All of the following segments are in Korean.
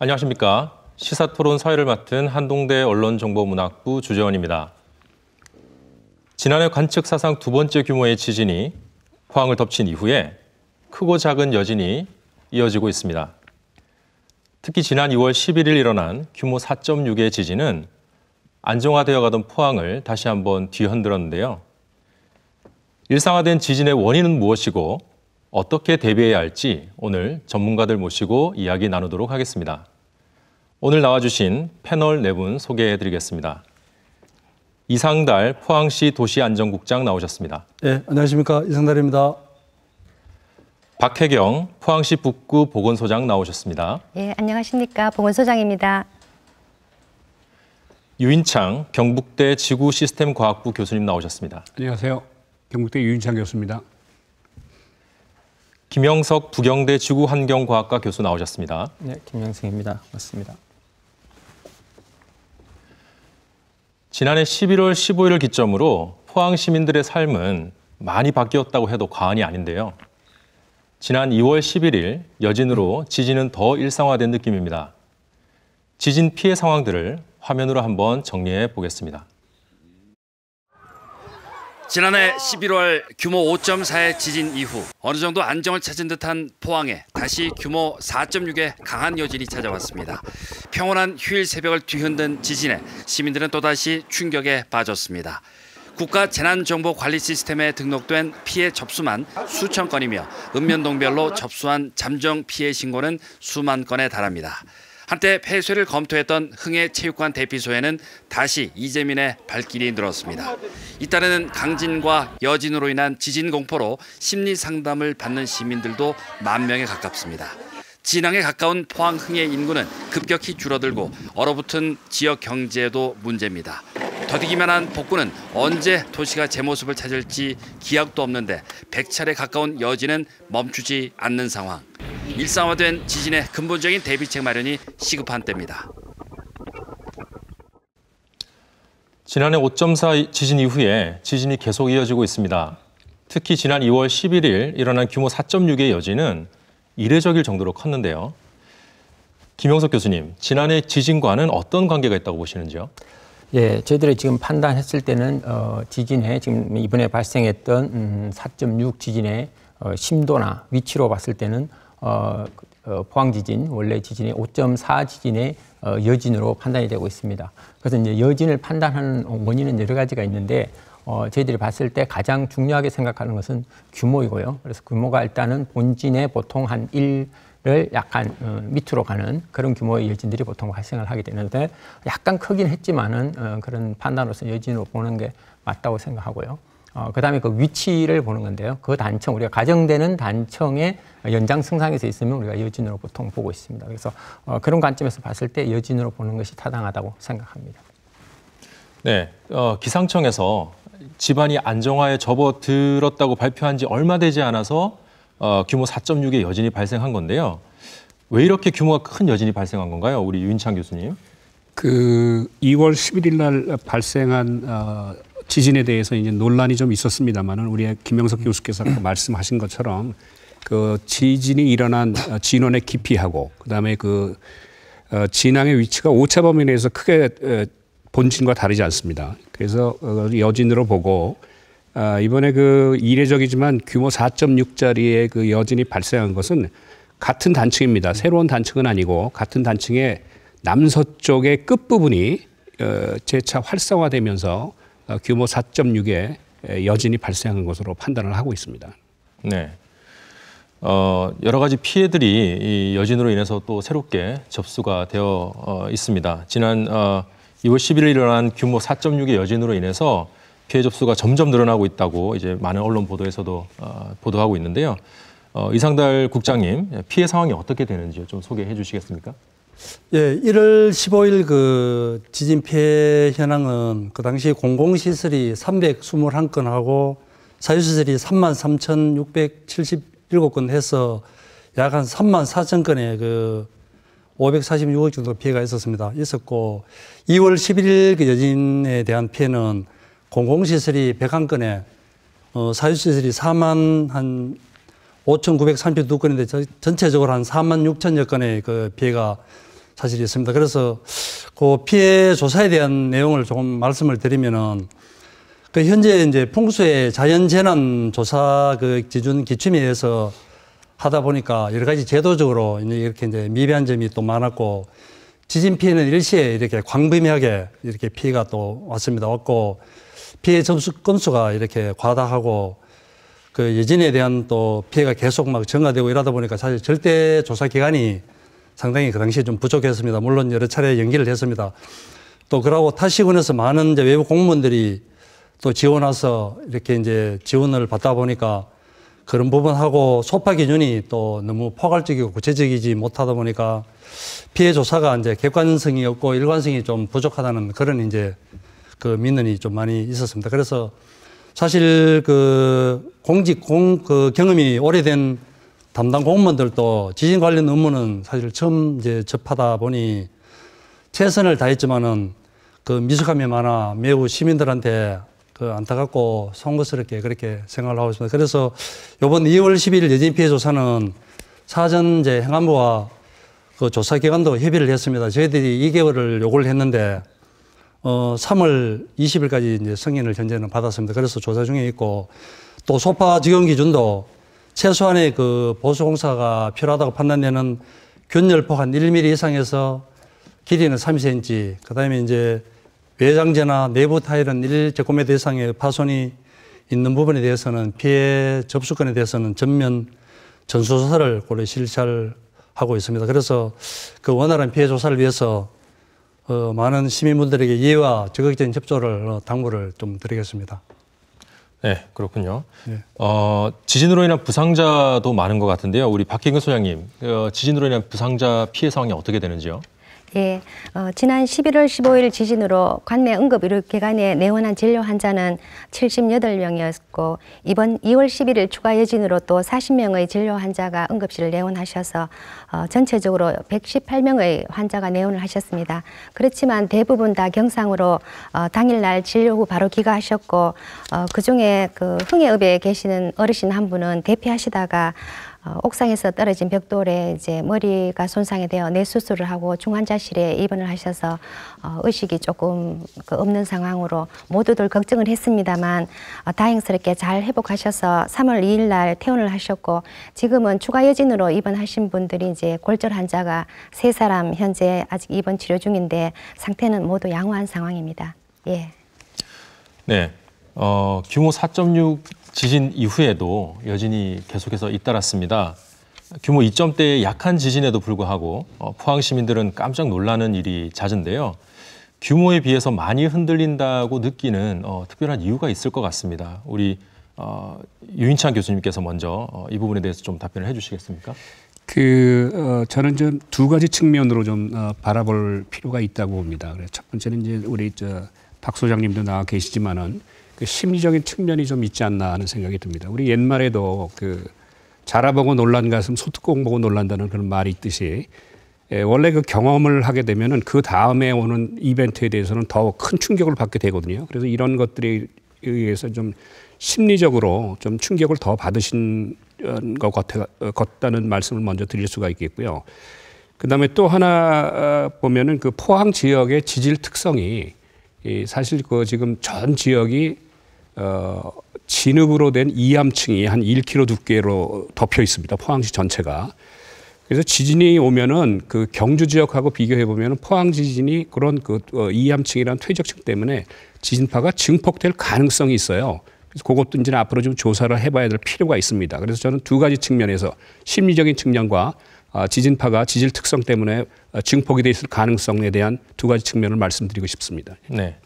안녕하십니까. 시사토론 사회를 맡은 한동대 언론정보문학부 주재원입니다. 지난해 관측 사상 두 번째 규모의 지진이 포항을 덮친 이후에 크고 작은 여진이 이어지고 있습니다. 특히 지난 2월 11일 일어난 규모 4.6의 지진은 안정화되어 가던 포항을 다시 한번 뒤흔들었는데요. 일상화된 지진의 원인은 무엇이고 어떻게 대비해야 할지 오늘 전문가들 모시고 이야기 나누도록 하겠습니다. 오늘 나와주신 패널 네 분 소개해드리겠습니다. 이상달 포항시 도시안전국장 나오셨습니다. 네, 안녕하십니까. 이상달입니다. 박혜경 포항시 북구 보건소장 나오셨습니다. 예, 안녕하십니까. 보건소장입니다. 유인창 경북대 지구시스템과학부 교수님 나오셨습니다. 안녕하세요. 경북대 유인창 교수입니다. 김영석 부경대 지구환경과학과 교수 나오셨습니다. 네, 김영석입니다. 맞습니다. 지난해 11월 15일을 기점으로 포항 시민들의 삶은 많이 바뀌었다고 해도 과언이 아닌데요. 지난 2월 11일 여진으로 지진은 더 일상화된 느낌입니다. 지진 피해 상황들을 화면으로 한번 정리해 보겠습니다. 지난해 11월 규모 5.4의 지진 이후 어느 정도 안정을 찾은 듯한 포항에 다시 규모 4.6의 강한 여진이 찾아왔습니다. 평온한 휴일 새벽을 뒤흔든 지진에 시민들은 또다시 충격에 빠졌습니다. 국가 재난정보관리 시스템에 등록된 피해 접수만 수천 건이며 읍면동별로 접수한 잠정 피해 신고는 수만 건에 달합니다. 한때 폐쇄를 검토했던 흥해체육관 대피소에는 다시 이재민의 발길이 늘었습니다. 이따르는 강진과 여진으로 인한 지진 공포로 심리 상담을 받는 시민들도 10,000명에 가깝습니다. 진앙에 가까운 포항 흥해 인구는 급격히 줄어들고 얼어붙은 지역 경제에도 문제입니다. 더디기만 한 복구는 언제 도시가 제 모습을 찾을지 기약도 없는데 100차례 가까운 여진은 멈추지 않는 상황. 일상화된 지진의 근본적인 대비책 마련이 시급한 때입니다. 지난해 5.4 지진 이후에 지진이 계속 이어지고 있습니다. 특히 지난 2월 11일 일어난 규모 4.6의 여진은 이례적일 정도로 컸는데요. 김영석 교수님, 지난해 지진과는 어떤 관계가 있다고 보시는지요? 예, 저희들이 지금 판단했을 때는 지진에 지금 이번에 발생했던 4.6 지진의 심도나 위치로 봤을 때는 포항 지진, 원래 지진이 5.4 지진의 여진으로 판단이 되고 있습니다. 그래서 이제 여진을 판단하는 원인은 여러 가지가 있는데 저희들이 봤을 때 가장 중요하게 생각하는 것은 규모이고요. 그래서 규모가 일단은 본진의 보통 한 1을 약간 밑으로 가는 그런 규모의 여진들이 보통 발생을 하게 되는데 약간 크긴 했지만은 그런 판단으로서 여진으로 보는 게 맞다고 생각하고요. 그다음에 그 위치를 보는 건데요. 그 단청, 우리가 가정되는 단청의 연장선상에서 있으면 우리가 여진으로 보통 보고 있습니다. 그래서 그런 관점에서 봤을 때 여진으로 보는 것이 타당하다고 생각합니다. 네, 기상청에서 지반이 안정화에 접어들었다고 발표한 지 얼마 되지 않아서 규모 4.6의 여진이 발생한 건데요. 왜 이렇게 규모가 큰 여진이 발생한 건가요? 우리 유인창 교수님. 그 2월 11일 날 발생한 지진에 대해서 이제 논란이 좀 있었습니다만은 우리 김영석 교수께서 아까 말씀하신 것처럼 그 지진이 일어난 진원의 깊이하고 그다음에 그 진앙의 위치가 오차 범위 내에서 크게 본진과 다르지 않습니다. 그래서 여진으로 보고 이번에 그 이례적이지만 규모 4.6짜리의 그 여진이 발생한 것은 같은 단층입니다. 새로운 단층은 아니고 같은 단층의 남서쪽의 끝부분이 재차 활성화되면서 규모 4.6의 여진이 발생한 것으로 판단을 하고 있습니다. 네. 여러 가지 피해들이 이 여진으로 인해서 또 새롭게 접수가 되어 있습니다. 지난 2월 11일 일어난 규모 4.6의 여진으로 인해서 피해 접수가 점점 늘어나고 있다고 이제 많은 언론 보도에서도 보도하고 있는데요. 이상달 국장님, 피해 상황이 어떻게 되는지 좀 소개해 주시겠습니까? 예, 1월 15일 그 지진 피해 현황은 그 당시 공공시설이 321건하고 사유시설이 33,677건 해서 약 한 34,000건의 그 546억 정도 피해가 있었고 2월 11일 그 여진에 대한 피해는 공공시설이 101건에 사유시설이 45,932건인데 전체적으로 한 46,000여 건의 그 피해가 사실이 있습니다. 그래서 그 피해 조사에 대한 내용을 조금 말씀을 드리면은 그 현재 이제 풍수의 자연재난 조사 그 기준 기준에 의해서 하다 보니까 여러 가지 제도적으로 이렇게 이제 미비한 점이 또 많았고 지진 피해는 일시에 이렇게 광범위하게 이렇게 피해가 또 왔고 피해 접수 건수가 이렇게 과다하고 그 예진에 대한 또 피해가 계속 막 증가되고 이러다 보니까 사실 절대 조사 기간이 상당히 그 당시에 좀 부족했습니다. 물론 여러 차례 연기를 했습니다. 또 그러고 타시군에서 많은 이제 외부 공무원들이 또 지원 와서 이렇게 이제 지원을 받다 보니까 그런 부분하고 소파 기준이 또 너무 포괄적이고 구체적이지 못하다 보니까 피해 조사가 이제 객관성이 없고 일관성이 좀 부족하다는 그런 이제 그 민원이 좀 많이 있었습니다. 그래서 사실 그 그 경험이 오래된 담당 공무원들도 지진 관련 업무는 사실 처음 이제 접하다 보니 최선을 다했지만은 그 미숙함이 많아 매우 시민들한테 그 안타깝고 송구스럽게 그렇게 생각을 하고 있습니다. 그래서 이번 2월 10일 여진 피해 조사는 사전 이제 행안부와 그 조사 기관도 협의를 했습니다. 저희들이 2개월을 요구를 했는데 3월 20일까지 이제 승인을 현재는 받았습니다. 그래서 조사 중에 있고 또 소파 지원 기준도 최소한의 그 보수 공사가 필요하다고 판단되는 균열폭 한 1mm 이상에서 길이는 30cm, 그 다음에 이제 외장재나 내부 타일은 1제곱미터 이상의 파손이 있는 부분에 대해서는 피해 접수권에 대해서는 전면 전수조사를 고려 실시하고 있습니다. 그래서 그 원활한 피해 조사를 위해서 많은 시민분들에게 이해와 적극적인 협조를 당부를 좀 드리겠습니다. 네, 그렇군요. 네. 지진으로 인한 부상자도 많은 것 같은데요. 우리 박희근 소장님, 지진으로 인한 부상자 피해 상황이 어떻게 되는지요? 예, 지난 11월 15일 지진으로 관내 응급의료기관에 내원한 진료 환자는 78명이었고 이번 2월 11일 추가 여진으로 또 40명의 진료 환자가 응급실을 내원하셔서 전체적으로 118명의 환자가 내원을 하셨습니다. 그렇지만 대부분 다 경상으로 당일날 진료 후 바로 귀가하셨고 그중에 그 흥해읍에 계시는 어르신 한 분은 대피하시다가 옥상에서 떨어진 벽돌에 이제 머리가 손상이 되어 뇌 수술을 하고 중환자실에 입원을 하셔서 의식이 조금 없는 상황으로 모두들 걱정을 했습니다만 다행스럽게 잘 회복하셔서 3월 2일 날 퇴원을 하셨고 지금은 추가 여진으로 입원하신 분들이 이제 골절 환자가 3사람 현재 아직 입원 치료 중인데 상태는 모두 양호한 상황입니다. 예. 네, 규모 4.6 지진 이후에도 여진이 계속해서 잇따랐습니다. 규모 2점대의 약한 지진에도 불구하고 포항 시민들은 깜짝 놀라는 일이 잦은데요. 규모에 비해서 많이 흔들린다고 느끼는 특별한 이유가 있을 것 같습니다. 우리 유인찬 교수님께서 먼저 이 부분에 대해서 좀 답변을 해주시겠습니까? 저는 좀 두 가지 측면으로 좀 바라볼 필요가 있다고 봅니다. 그래서 첫 번째는 이제 우리 박 소장님도 나와 계시지만은 그 심리적인 측면이 좀 있지 않나 하는 생각이 듭니다. 우리 옛말에도 그 자라보고 놀란 가슴 소뚜껑 보고 놀란다는 그런 말이 있듯이 원래 그 경험을 하게 되면은 그 다음에 오는 이벤트에 대해서는 더 큰 충격을 받게 되거든요. 그래서 이런 것들에 의해서 좀 심리적으로 좀 충격을 더 받으신 것 같다는 말씀을 먼저 드릴 수가 있겠고요. 그다음에 또 하나 보면은 그 포항 지역의 지질 특성이 사실 그 지금 전 지역이 진흙으로 된 이암층이 한 1km 두께로 덮여 있습니다. 포항시 전체가. 그래서 지진이 오면은 그 경주 지역하고 비교해 보면은 포항 지진이 그런 그 이암층이라는 퇴적층 때문에 지진파가 증폭될 가능성이 있어요. 그래서 그것도 이제 앞으로 좀 조사를 해봐야 될 필요가 있습니다. 그래서 저는 두 가지 측면에서 심리적인 측면과 지진파가 지질 특성 때문에 증폭이 돼 있을 가능성에 대한 두 가지 측면을 말씀드리고 싶습니다. 네,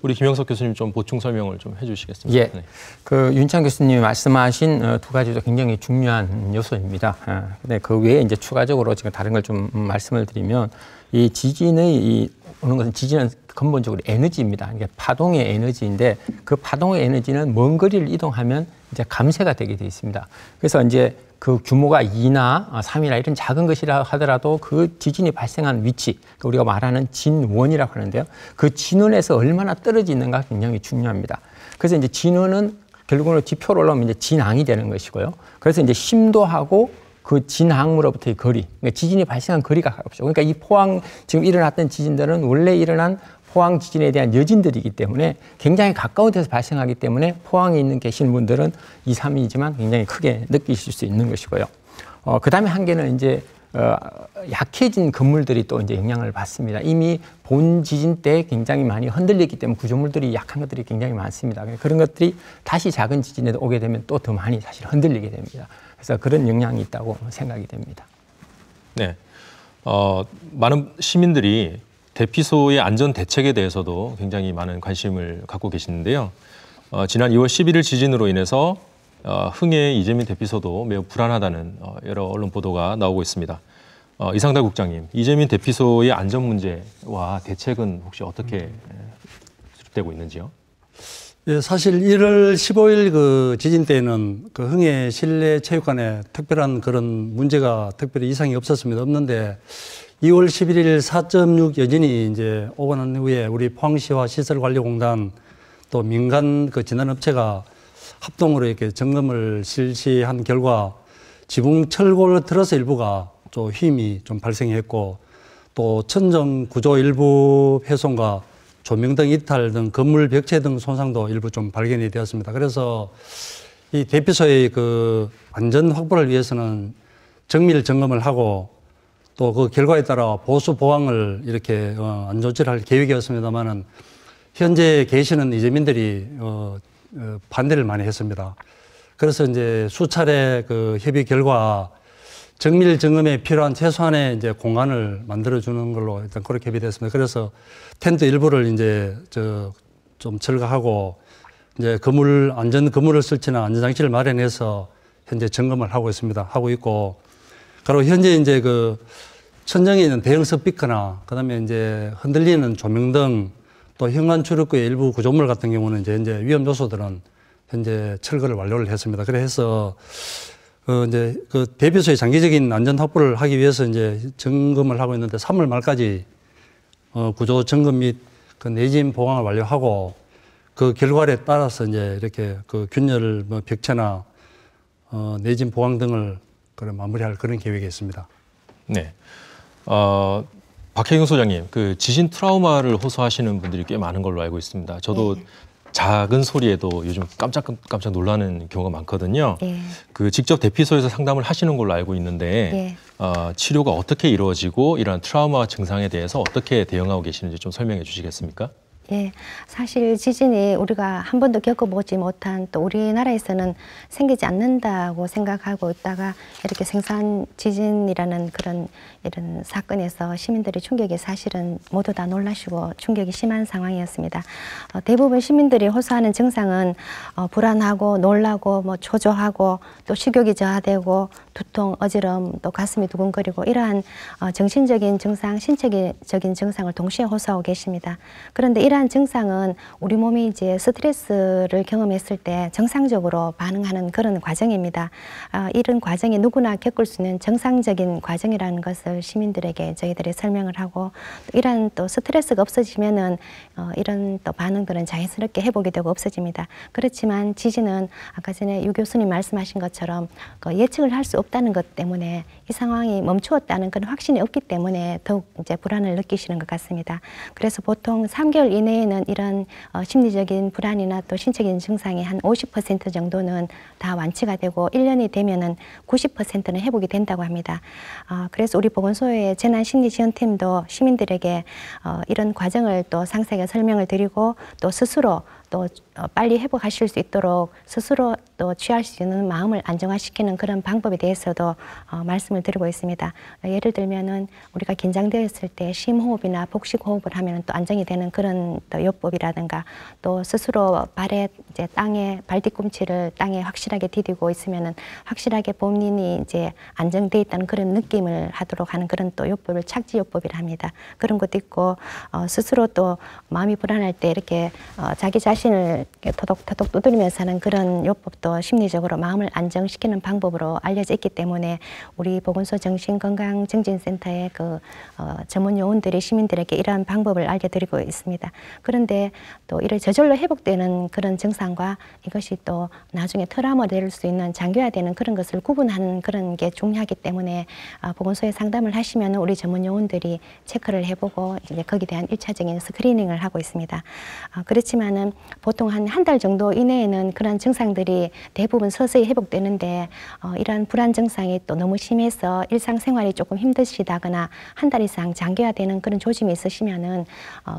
우리 김영석 교수님 좀 보충 설명을 좀 해주시겠습니까? 예, 네. 그 윤찬 교수님이 말씀하신 두 가지도 굉장히 중요한 요소입니다. 근데 그 외에 이제 추가적으로 제가 다른 걸 좀 말씀을 드리면 이 지진의 오는 것은 지진은 근본적으로 에너지입니다. 그러니까 파동의 에너지인데 그 파동의 에너지는 먼 거리를 이동하면 이제 감쇄가 되게 돼 있습니다. 그래서 이제 그 규모가 2나 3이나 이런 작은 것이라 하더라도 그 지진이 발생한 위치, 우리가 말하는 진원이라고 하는데요. 그 진원에서 얼마나 떨어져 있는가 굉장히 중요합니다. 그래서 이제 진원은 결국은 지표로 올라오면 이제 진앙이 되는 것이고요. 그래서 이제 심도하고 그 진항으로부터의 거리, 그러니까 지진이 발생한 거리가 가깝죠. 그러니까 이 포항 지금 일어났던 지진들은 원래 일어난 포항 지진에 대한 여진들이기 때문에 굉장히 가까운 데서 발생하기 때문에 포항에 있는 계시는 분들은 2, 3이지만 굉장히 크게 느끼실 수 있는 것이고요. 그 다음에 한 개는 이제 약해진 건물들이 또 이제 영향을 받습니다. 이미 본 지진 때 굉장히 많이 흔들렸기 때문에 구조물들이 약한 것들이 굉장히 많습니다. 그런 것들이 다시 작은 지진에 오게 되면 또 더 많이 사실 흔들리게 됩니다. 그래서 그런 영향이 있다고 생각이 됩니다. 네, 많은 시민들이 대피소의 안전 대책에 대해서도 굉장히 많은 관심을 갖고 계시는데요. 지난 2월 11일 지진으로 인해서 흥해 이재민 대피소도 매우 불안하다는 여러 언론 보도가 나오고 있습니다. 이상달 국장님, 이재민 대피소의 안전 문제와 대책은 혹시 어떻게 수립되고 있는지요? 예, 사실 1월 15일 그 지진 때는 그 흥해 실내 체육관에 특별한 그런 문제가 특별히 이상이 없었습니다. 없는데 2월 11일 4.6 여진이 이제 오고 난 후에 우리 포항시와 시설관리공단 또 민간 그 진단업체가 합동으로 이렇게 점검을 실시한 결과 지붕 철골 트러스 일부가 좀 힘이 좀 발생했고 또 천정 구조 일부 훼손과 조명 등 이탈 등 건물 벽체 등 손상도 일부 좀 발견이 되었습니다. 그래서 이 대피소의 그 안전 확보를 위해서는 정밀 점검을 하고 또 그 결과에 따라 보수 보강을 이렇게 안조치를 할 계획이었습니다만은 현재 계시는 이재민들이 반대를 많이 했습니다. 그래서 이제 수차례 그 협의 결과 정밀 점검에 필요한 최소한의 이제 공간을 만들어주는 걸로 일단 그렇게 협의됐습니다. 그래서 텐트 일부를 이제 좀 철거하고 이제 안전 건물을 설치나 안전장치를 마련해서 현재 점검을 하고 있습니다. 하고 있고, 그리고 현재 이제 그 천정에 있는 대형 스피커나 그다음에 이제 흔들리는 조명 등 또 현관 출입구의 일부 구조물 같은 경우는 이제 위험 요소들은 현재 철거를 완료를 했습니다. 그래서 이제 그 대피소의 장기적인 안전 확보를 하기 위해서 이제 점검을 하고 있는데 3월 말까지 구조 점검 및 그 내진 보강을 완료하고 그 결과에 따라서 이제 이렇게 그 균열 뭐 벽체나 내진 보강 등을 마무리할 그런 계획이 있습니다. 네. 박혜경 소장님, 그 지진 트라우마를 호소하시는 분들이 꽤 많은 걸로 알고 있습니다. 저도 네. 작은 소리에도 요즘 깜짝 놀라는 경우가 많거든요. 예. 그 직접 대피소에서 상담을 하시는 걸로 알고 있는데 치료가 어떻게 이루어지고 이러한 트라우마 증상에 대해서 어떻게 대응하고 계시는지 좀 설명해 주시겠습니까? 예, 사실 지진이 우리가 한 번도 겪어보지 못한 또 우리나라에서는 생기지 않는다고 생각하고 있다가 이렇게 생산 지진이라는 그런 이런 사건에서 시민들이 충격이 사실은 모두 다 놀라시고 충격이 심한 상황이었습니다. 대부분 시민들이 호소하는 증상은 불안하고 놀라고 뭐 초조하고 또 식욕이 저하되고 두통, 어지러움, 또 가슴이 두근거리고 이러한 정신적인 증상, 신체적인 증상을 동시에 호소하고 계십니다. 그런데 이러한 증상은 우리 몸이 이제 스트레스를 경험했을 때 정상적으로 반응하는 그런 과정입니다. 이런 과정이 누구나 겪을 수 있는 정상적인 과정이라는 것을 시민들에게 저희들이 설명을 하고 또 이러한 또 스트레스가 없어지면은 이런 또 반응들은 자연스럽게 회복이 되고 없어집니다. 그렇지만 지진은 아까 전에 유 교수님 말씀하신 것처럼 예측을 할 수 없다는 것 때문에 이 상황이 멈추었다는 그런 확신이 없기 때문에 더욱 이제 불안을 느끼시는 것 같습니다. 그래서 보통 3개월 이내에는 이런 심리적인 불안이나 또 신체적인 증상이 한 50% 정도는 다 완치가 되고 1년이 되면은 90%는 회복이 된다고 합니다. 그래서 우리 보건소의 재난심리지원팀도 시민들에게 이런 과정을 또 상세하게 설명을 드리고 또 스스로 또 빨리 회복하실 수 있도록 스스로 또 취할 수 있는 마음을 안정화시키는 그런 방법에 대해서도 말씀을 드리고 있습니다. 예를 들면은 우리가 긴장되어 있을 때 심호흡이나 복식호흡을 하면 또 안정이 되는 그런 또 요법이라든가 또 스스로 발에 이제 땅에 발 뒤꿈치를 땅에 확실하게 디디고 있으면은 확실하게 본인이 이제 안정돼 있다는 그런 느낌을 하도록 하는 그런 또 요법을 착지요법이라 합니다. 그런 것도 있고 스스로 또 마음이 불안할 때 이렇게 자기 자신 자신을 터독터독 두드리면서 하는 그런 요법도 심리적으로 마음을 안정시키는 방법으로 알려져 있기 때문에 우리 보건소 정신건강증진센터의 전문 요원들이 시민들에게 이러한 방법을 알려드리고 있습니다. 그런데 또 이를 저절로 회복되는 그런 증상과 이것이 또 나중에 트라우마 될 수 있는 장기화되는 그런 것을 구분하는 그런 게 중요하기 때문에 보건소에 상담을 하시면 우리 전문 요원들이 체크를 해보고 이제 거기에 대한 1차적인 스크리닝을 하고 있습니다. 그렇지만은 보통 한 달 정도 이내에는 그런 증상들이 대부분 서서히 회복되는데 이러한 불안 증상이 또 너무 심해서 일상생활이 조금 힘드시다거나 한 달 이상 장기화되는 그런 조짐이 있으시면은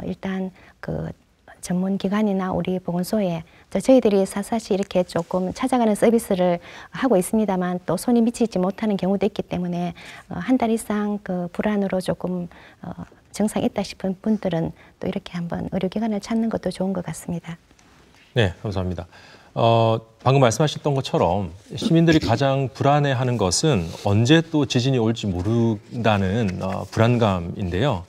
일단 전문기관이나 우리 보건소에 저희들이 사사시 이렇게 조금 찾아가는 서비스를 하고 있습니다만 또 손이 미치지 못하는 경우도 있기 때문에 한 달 이상 불안으로 조금 증상이 있다 싶은 분들은 또 이렇게 한번 의료기관을 찾는 것도 좋은 것 같습니다. 네, 감사합니다. 방금 말씀하셨던 것처럼 시민들이 가장 불안해하는 것은 언제 또 지진이 올지 모른다는 불안감인데요.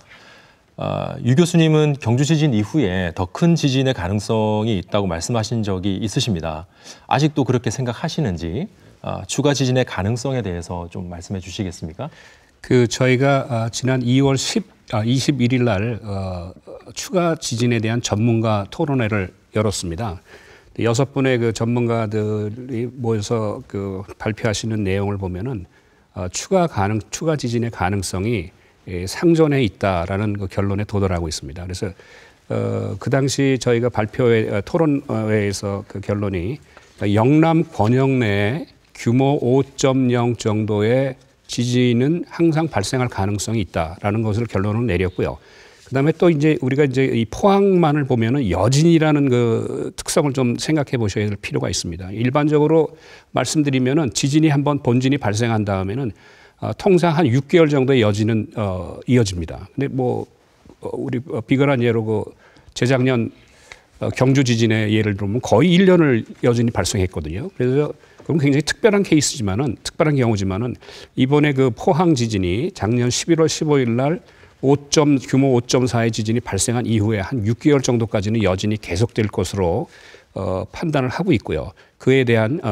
유 교수님은 경주 지진 이후에 더 큰 지진의 가능성이 있다고 말씀하신 적이 있으십니다. 아직도 그렇게 생각하시는지 추가 지진의 가능성에 대해서 좀 말씀해 주시겠습니까? 저희가 지난 2월 21일 날 추가 지진에 대한 전문가 토론회를 열었습니다. 6분의 전문가들이 모여서 발표하시는 내용을 보면은 추가 지진의 가능성이 상존해 있다라는 결론에 도달하고 있습니다. 그래서 그 당시 저희가 토론회에서 결론이 영남 권역 내에 규모 5.0 정도의 지진은 항상 발생할 가능성이 있다라는 것을 결론을 내렸고요. 그다음에 또 우리가 이 포항만을 보면은 여진이라는 특성을 좀 생각해 보셔야 될 필요가 있습니다. 일반적으로 말씀드리면은 지진이 한번 본진이 발생한 다음에는 통상 한 6개월 정도의 여진은 이어집니다. 근데 우리 비근한 예로 재작년 경주 지진의 예를 들면 거의 1년을 여진이 발생했거든요. 그래서 그럼 굉장히 특별한 경우지만은 이번에 포항 지진이 작년 11월 15일 날 규모 5.4의 지진이 발생한 이후에 한 6개월 정도까지는 여진이 계속될 것으로 판단을 하고 있고요. 그에 대한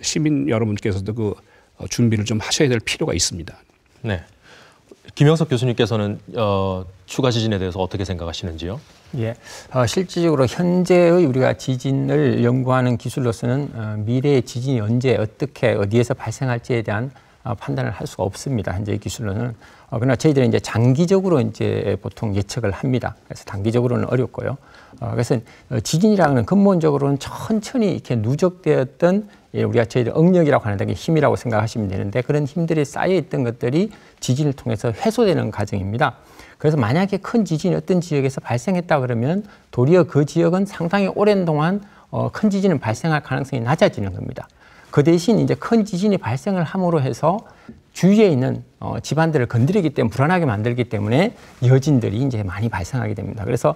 시민 여러분께서도 준비를 좀 하셔야 될 필요가 있습니다. 네, 김영석 교수님께서는 추가 지진에 대해서 어떻게 생각하시는지요? 예, 실질적으로 현재의 우리가 지진을 연구하는 기술로서는 미래의 지진이 언제 어떻게 어디에서 발생할지에 대한 판단을 할 수가 없습니다. 현재의 기술로는. 그러나 저희들은 장기적으로 보통 예측을 합니다. 그래서 단기적으로는 어렵고요. 그래서 지진이라는 근본적으로는 천천히 이렇게 누적되었던 우리가 저희들 응력이라고 하는 게 힘이라고 생각하시면 되는데 그런 힘들이 쌓여 있던 것들이 지진을 통해서 해소되는 과정입니다. 그래서 만약에 큰 지진이 어떤 지역에서 발생했다 그러면 도리어 그 지역은 상당히 오랜 동안 큰 지진은 발생할 가능성이 낮아지는 겁니다. 그 대신 큰 지진이 발생을 함으로 해서 주위에 있는 집안들을 건드리기 때문에 불안하게 만들기 때문에 여진들이 많이 발생하게 됩니다. 그래서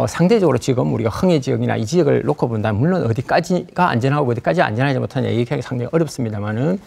상대적으로 지금 우리가 흥해 지역이나 이 지역을 놓고 본다면 물론 어디까지가 안전하고 어디까지 안전하지 못하냐 얘기하기 상당히 어렵습니다만은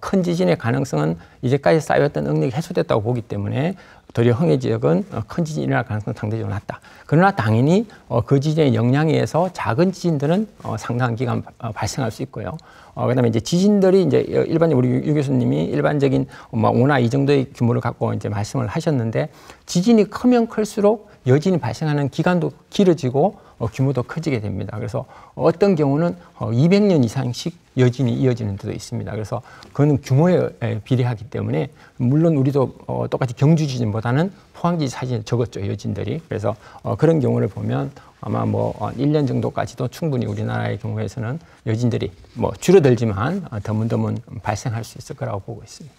큰 지진의 가능성은 이제까지 쌓여왔던 응력이 해소됐다고 보기 때문에 도리어 흥해 지역은 큰 지진이 일어날 가능성은 상대적으로 낮다. 그러나 당연히 그 지진의 영향에 의해서 작은 지진들은 상당한 기간 발생할 수 있고요. 그다음에 지진들이 일반적으로 우리 유 교수님이 일반적인 5나 2 정도의 규모를 갖고 말씀을 하셨는데 지진이 크면 클수록 여진이 발생하는 기간도 길어지고 규모도 커지게 됩니다. 그래서 어떤 경우는 200년 이상씩 여진이 이어지는 데도 있습니다. 그래서 그거는 규모에 비례하기 때문에 물론 우리도 똑같이 경주 지진보다는 포항 지진 사진이 적었죠, 여진들이. 그래서 그런 경우를 보면 아마 1년 정도까지도 충분히 우리나라의 경우에서는 여진들이 줄어들지만 드문드문 발생할 수 있을 거라고 보고 있습니다.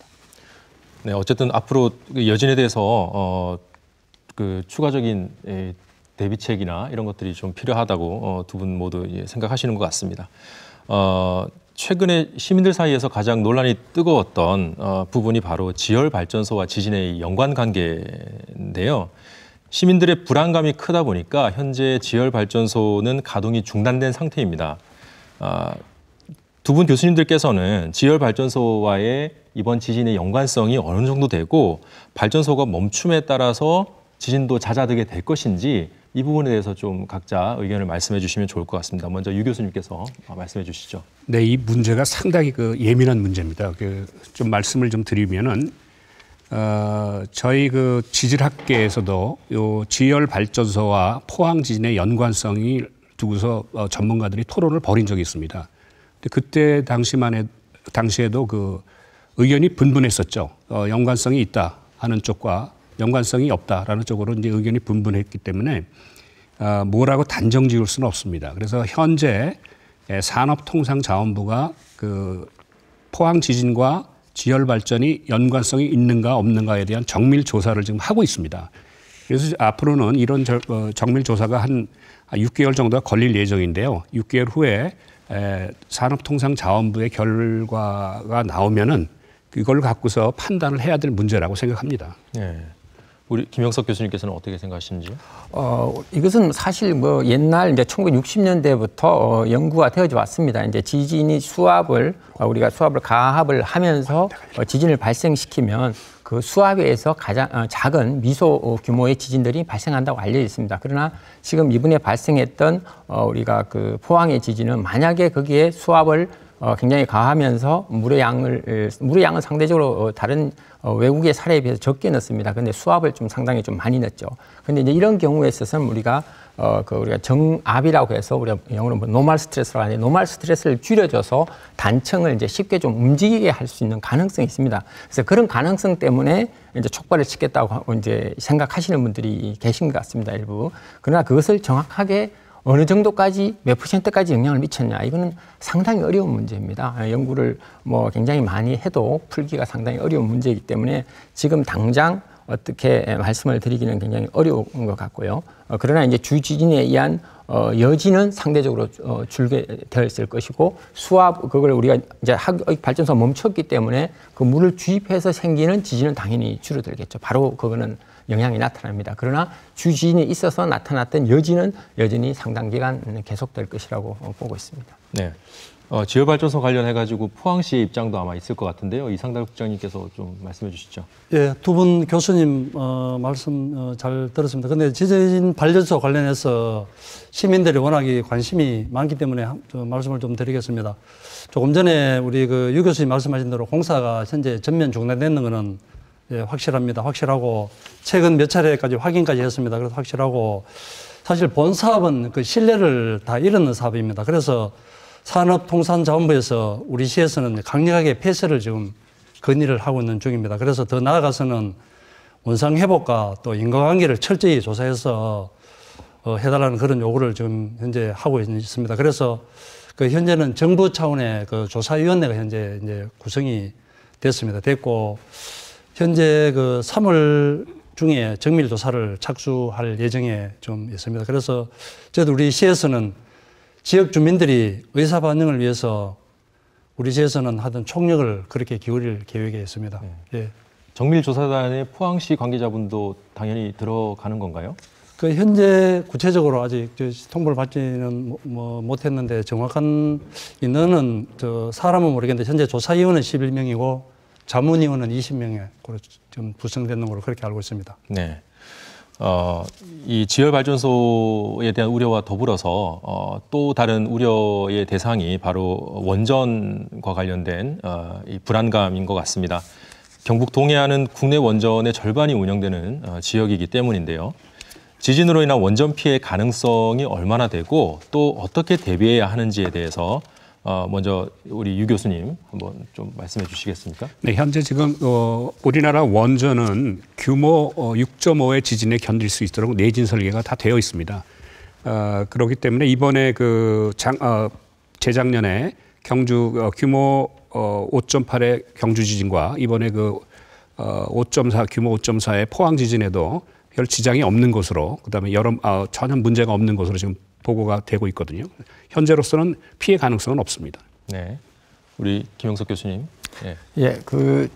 네, 어쨌든 앞으로 여진에 대해서 추가적인 대비책이나 이런 것들이 좀 필요하다고 두 분 모두 생각하시는 것 같습니다. 최근에 시민들 사이에서 가장 논란이 뜨거웠던 부분이 바로 지열발전소와 지진의 연관관계인데요. 시민들의 불안감이 크다 보니까 현재 지열발전소는 가동이 중단된 상태입니다. 두 분 교수님들께서는 지열발전소와의 이번 지진의 연관성이 어느 정도 되고 발전소가 멈춤에 따라서 지진도 잦아들게 될 것인지 이 부분에 대해서 좀 각자 의견을 말씀해 주시면 좋을 것 같습니다. 먼저 유 교수님께서 말씀해 주시죠. 네, 이 문제가 상당히 그 예민한 문제입니다. 좀 말씀을 좀 드리면은 저희 그 지질학계에서도 요 지열 발전소와 포항 지진의 연관성이 두고서 전문가들이 토론을 벌인 적이 있습니다. 근데 그때 당시에도 그 의견이 분분했었죠. 연관성이 있다 하는 쪽과 연관성이 없다라는 쪽으로 이제 의견이 분분했기 때문에 뭐라고 단정 지을 수는 없습니다. 그래서 현재 산업통상자원부가 그 포항 지진과 지열 발전이 연관성이 있는가 없는가에 대한 정밀 조사를 지금 하고 있습니다. 그래서 앞으로는 이런 정밀 조사가 한 6개월 정도가 걸릴 예정인데요. 6개월 후에 산업통상자원부의 결과가 나오면은 이걸 갖고서 판단을 해야 될 문제라고 생각합니다. 네. 우리 김영석 교수님께서는 어떻게 생각하시는지요? 이것은 사실 뭐 옛날 이제 1960년대부터 연구가 되어져 왔습니다. 이제 지진이 우리가 수압을 가합을 하면서 지진을 발생시키면 그 수압에서 가장 작은 미소 규모의 지진들이 발생한다고 알려져 있습니다. 그러나 지금 이번에 발생했던 우리가 그 포항의 지진은 만약에 거기에 수압을 굉장히 가하면서 물의 양은 상대적으로 다른 외국의 사례에 비해서 적게 넣습니다. 그런데 수압을 좀 상당히 좀 많이 넣죠. 그런데 이제 이런 경우에 있어서는 우리가 우리가 정압이라고 해서 우리가 영어로 노멀 스트레스라고 하는데 노멀 스트레스를 줄여줘서 단층을 이제 쉽게 좀 움직이게 할 수 있는 가능성이 있습니다. 그래서 그런 가능성 때문에 이제 촉발을 시켰다고 이제 생각하시는 분들이 계신 것 같습니다. 일부. 그러나 그것을 정확하게 어느 정도까지 몇 %까지 영향을 미쳤냐 이거는 상당히 어려운 문제입니다. 연구를 뭐 굉장히 많이 해도 풀기가 상당히 어려운 문제이기 때문에 지금 당장 어떻게 말씀을 드리기는 굉장히 어려운 것 같고요. 그러나 이제 주지진에 의한 여진은 상대적으로 줄게 되어 있을 것이고 수압 그걸 우리가 이제 화력 발전소가 멈췄기 때문에 그 물을 주입해서 생기는 지진은 당연히 줄어들겠죠. 바로 그거는 영향이 나타납니다. 그러나 주지진이 있어서 나타났던 여진은 여전히 상당 기간 계속될 것이라고 보고 있습니다. 네. 지열발전소 관련해가지고 포항시의 입장도 아마 있을 것 같은데요. 이상달 국장님께서 좀 말씀해 주시죠. 예, 두 분 교수님 말씀 잘 들었습니다. 근데 지진 발전소 관련해서 시민들이 워낙에 관심이 많기 때문에 말씀을 좀 드리겠습니다. 조금 전에 우리 그 유 교수님 말씀하신 대로 공사가 현재 전면 중단되는 거는 예, 확실합니다. 확실하고 최근 몇 차례까지 확인까지 했습니다. 그래서 확실하고 사실 본 사업은 그 신뢰를 다 잃는 사업입니다. 그래서 산업통상자원부에서 우리 시에서는 강력하게 폐쇄를 지금 건의를 하고 있는 중입니다. 그래서 더 나아가서는 원상 회복과 또 인과관계를 철저히 조사해서 해달라는 그런 요구를 지금 현재 하고 있습니다. 그래서 그 현재는 정부 차원의 그 조사위원회가 현재 이제 구성이 됐고 현재 그 3월 중에 정밀 조사를 착수할 예정에 좀 있습니다. 그래서 저도 우리 시에서는 지역 주민들이 의사 반영을 위해서 우리 시에서는 하던 총력을 그렇게 기울일 계획에 있습니다. 예. 정밀조사단에 포항시 관계자분도 당연히 들어가는 건가요? 그 현재 구체적으로 아직 통보를 받지는 못했는데 정확한 인원은 사람은 모르겠는데 현재 조사위원은 11명이고 자문위원은 20명에 좀 구성되는 걸로 그렇게 알고 있습니다. 네. 이 지열발전소에 대한 우려와 더불어서 또 다른 우려의 대상이 바로 원전과 관련된 이 불안감인 것 같습니다. 경북 동해안은 국내 원전의 절반이 운영되는 지역이기 때문인데요. 지진으로 인한 원전 피해 가능성이 얼마나 되고 또 어떻게 대비해야 하는지에 대해서 먼저 우리 유 교수님 한번 좀 말씀해 주시겠습니까? 네, 현재 지금 우리나라 원전은 규모 6.5의 지진에 견딜 수 있도록 내진 설계가 다 되어 있습니다. 그렇기 때문에 이번에 재작년에 경주 규모 5.8의 경주 지진과 이번에 5.4 규모 5.4의 포항 지진에도 별 지장이 없는 것으로 그다음에 전혀 문제가 없는 것으로 지금 보고가 되고 있거든요. 현재로서는 피해 가능성은 없습니다. 네, 우리 김영석 교수님. 네. 예,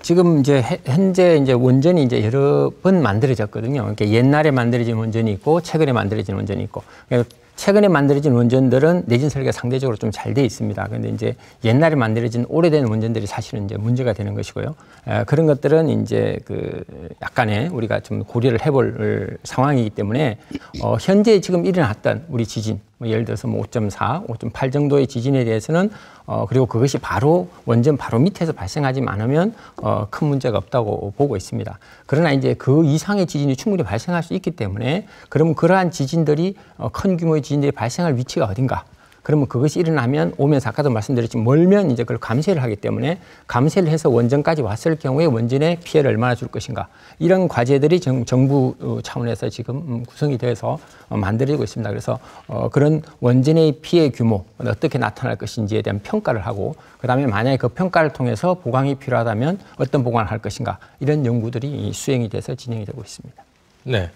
지금 현재 원전이 여러 번 만들어졌거든요. 그러니까 옛날에 만들어진 원전이 있고 최근에 만들어진 원전이 있고. 최근에 만들어진 원전들은 내진 설계가 상대적으로 좀 잘 돼 있습니다. 그런데 이제 옛날에 만들어진 오래된 원전들이 사실은 이제 문제가 되는 것이고요. 그런 것들은 이제 그 약간의 우리가 좀 고려를 해볼 상황이기 때문에 현재 지금 일어났던 우리 지진, 뭐 예를 들어서 뭐 5.4, 5.8 정도의 지진에 대해서는 그리고 그것이 바로 원전 바로 밑에서 발생하지 않으면 큰 문제가 없다고 보고 있습니다. 그러나 이제 그 이상의 지진이 충분히 발생할 수 있기 때문에 그러면 그러한 지진들이 큰 규모의 지진들이 발생할 위치가 어딘가? 그러면 그것이 일어나면 오면서 아까도 말씀드렸지만 멀면 이제 그걸 감쇄를 하기 때문에 감쇄를 해서 원전까지 왔을 경우에 원전에 피해를 얼마나 줄 것인가 이런 과제들이 정부 차원에서 지금 구성이 돼서 만들어지고 있습니다. 그래서 그런 원전의 피해 규모 어떻게 나타날 것인지에 대한 평가를 하고 그다음에 만약에 그 평가를 통해서 보강이 필요하다면 어떤 보강을 할 것인가 이런 연구들이 수행이 돼서 진행이 되고 있습니다. 네.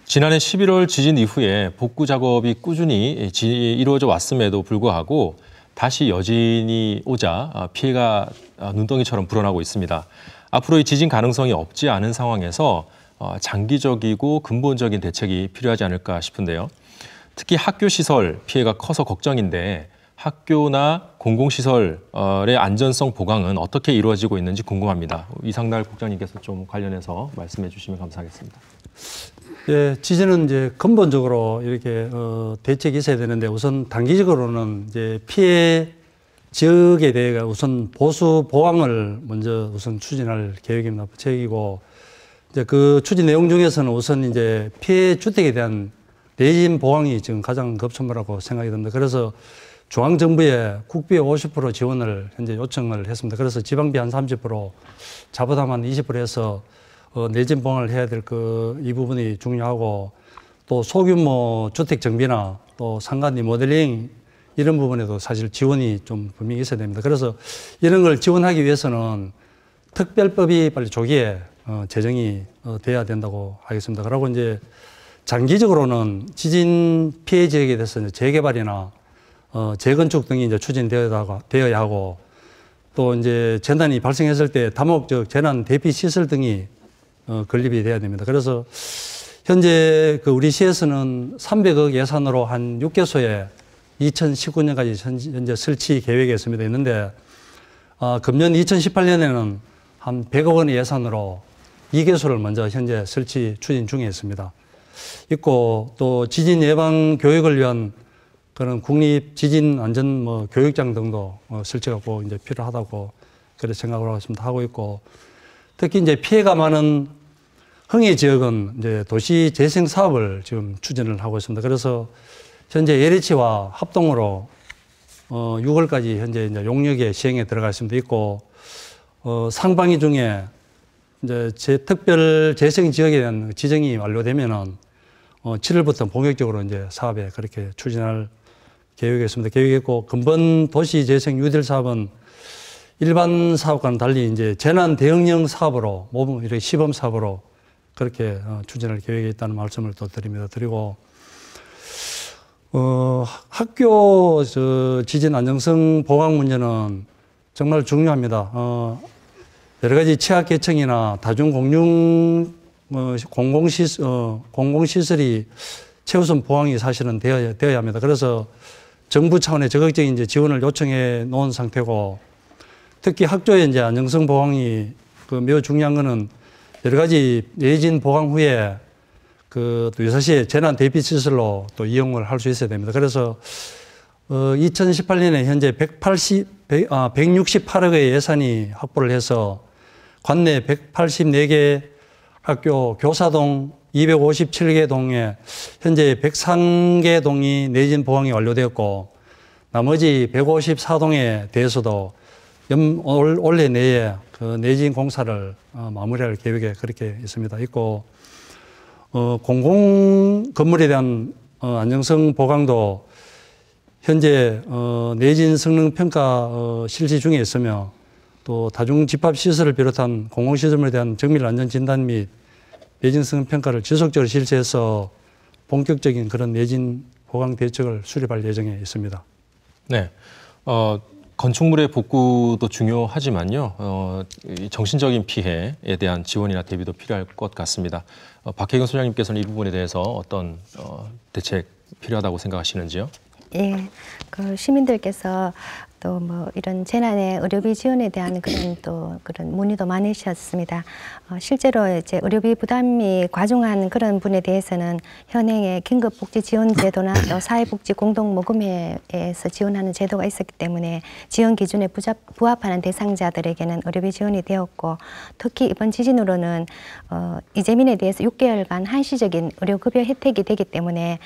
지난해 11월 지진 이후에 복구 작업이 꾸준히 이루어져 왔음에도 불구하고 다시 여진이 오자 피해가 눈덩이처럼 불어나고 있습니다. 앞으로 이 지진 가능성이 없지 않은 상황에서 장기적이고 근본적인 대책이 필요하지 않을까 싶은데요. 특히 학교 시설 피해가 커서 걱정인데 학교나 공공시설의 안전성 보강은 어떻게 이루어지고 있는지 궁금합니다. 이상날 국장님께서 좀 관련해서 말씀해 주시면 감사하겠습니다. 예, 지진은 이제 근본적으로 이렇게 대책이 있어야 되는데 우선 단기적으로는 이제 피해 지역에 대해 우선 보수 보강을 먼저 우선 추진할 계획입니다. 계획이고 이제 그 추진 내용 중에서는 우선 이제 피해 주택에 대한 내진 보강이 지금 가장 급선무라고 생각이 듭니다. 그래서 중앙 정부에 국비의 50% 지원을 현재 요청을 했습니다. 그래서 지방비 한 30%, 자부담 한 20% 해서 내진 보강을 해야 될 이 부분이 중요하고 또 소규모 주택 정비나 또 상가 리모델링 이런 부분에도 사실 지원이 좀 분명히 있어야 됩니다. 그래서 이런 걸 지원하기 위해서는 특별법이 빨리 조기에 제정이 돼야 된다고 하겠습니다. 그리고 이제 장기적으로는 지진 피해 지역에 대해서 이제 재개발이나 재건축 등이 이제 추진되어야 하고 또 이제 재난이 발생했을 때 다목적 재난 대피 시설 등이 건립이 돼야 됩니다. 그래서 현재 그 우리 시에서는 300억 예산으로 한 6개소에 2019년까지 현재 설치 계획에 있는데 금년 2018년에는 한 100억 원의 예산으로 2개소를 먼저 현재 설치 추진 중에 있습니다. 있고 또 지진 예방 교육을 위한 그런 국립 지진 안전 교육장 등도 설치가 꼭 이제 필요하다고 그렇게 생각을 하고 있고 특히 이제 피해가 많은 흥해 지역은 이제 도시 재생 사업을 지금 추진을 하고 있습니다. 그래서 현재 LH와 합동으로 6월까지 현재 이제 용역에 시행에 들어가 있습니다. 있고 상반기 중에 이제 특별 재생 지역에 대한 지정이 완료되면은 7월부터 본격적으로 이제 사업에 그렇게 추진할 계획이 있습니다. 계획이 있고 근본 도시 재생 뉴딜 사업은 일반 사업과는 달리 이제 재난 대응형 사업으로 모범 이렇게 시범 사업으로 그렇게 추진할 계획이 있다는 말씀을 또 드립니다. 그리고 학교 지진 안정성 보강 문제는 정말 중요합니다. 여러 가지 취약계층이나 다중공용 공공시설이 최우선 보강이 사실은 되어야 합니다. 그래서 정부 차원의 적극적인 이제 지원을 요청해 놓은 상태고 특히 학교의 이제 안정성 보강이 매우 중요한 거는 여러 가지 내진 보강 후에 또 유사시 재난 대피 시설로 또 이용을 할 수 있어야 됩니다. 그래서 2018년에 현재 168억의 예산이 확보를 해서 관내 184개 학교 교사동 257개 동에 현재 103개 동이 내진 보강이 완료되었고 나머지 154동에 대해서도 올해 내에 그 내진 공사를 마무리할 계획에 그렇게 있고 공공 건물에 대한 안정성 보강도 현재 내진 성능 평가 실시 중에 있으며 또 다중 집합 시설을 비롯한 공공 시설물에 대한 정밀 안전 진단 및 내진 성능 평가를 지속적으로 실시해서 본격적인 그런 내진 보강 대책을 수립할 예정에 있습니다. 네. 건축물의 복구도 중요하지만요. 이 정신적인 피해에 대한 지원이나 대비도 필요할 것 같습니다. 박혜경 소장님께서는 이 부분에 대해서 어떤 대책 필요하다고 생각하시는지요? 예, 그 시민들께서 또 뭐 이런 재난의 의료비 지원에 대한 그런 문의도 많으셨습니다. 실제로 이제 의료비 부담이 과중한 그런 분에 대해서는 현행의 긴급복지지원제도나 또 사회복지공동모금회에서 지원하는 제도가 있었기 때문에 지원 기준에 부합하는 대상자들에게는 의료비 지원이 되었고, 특히 이번 지진으로는 이재민에 대해서 6개월간 한시적인 의료급여 혜택이 되기 때문에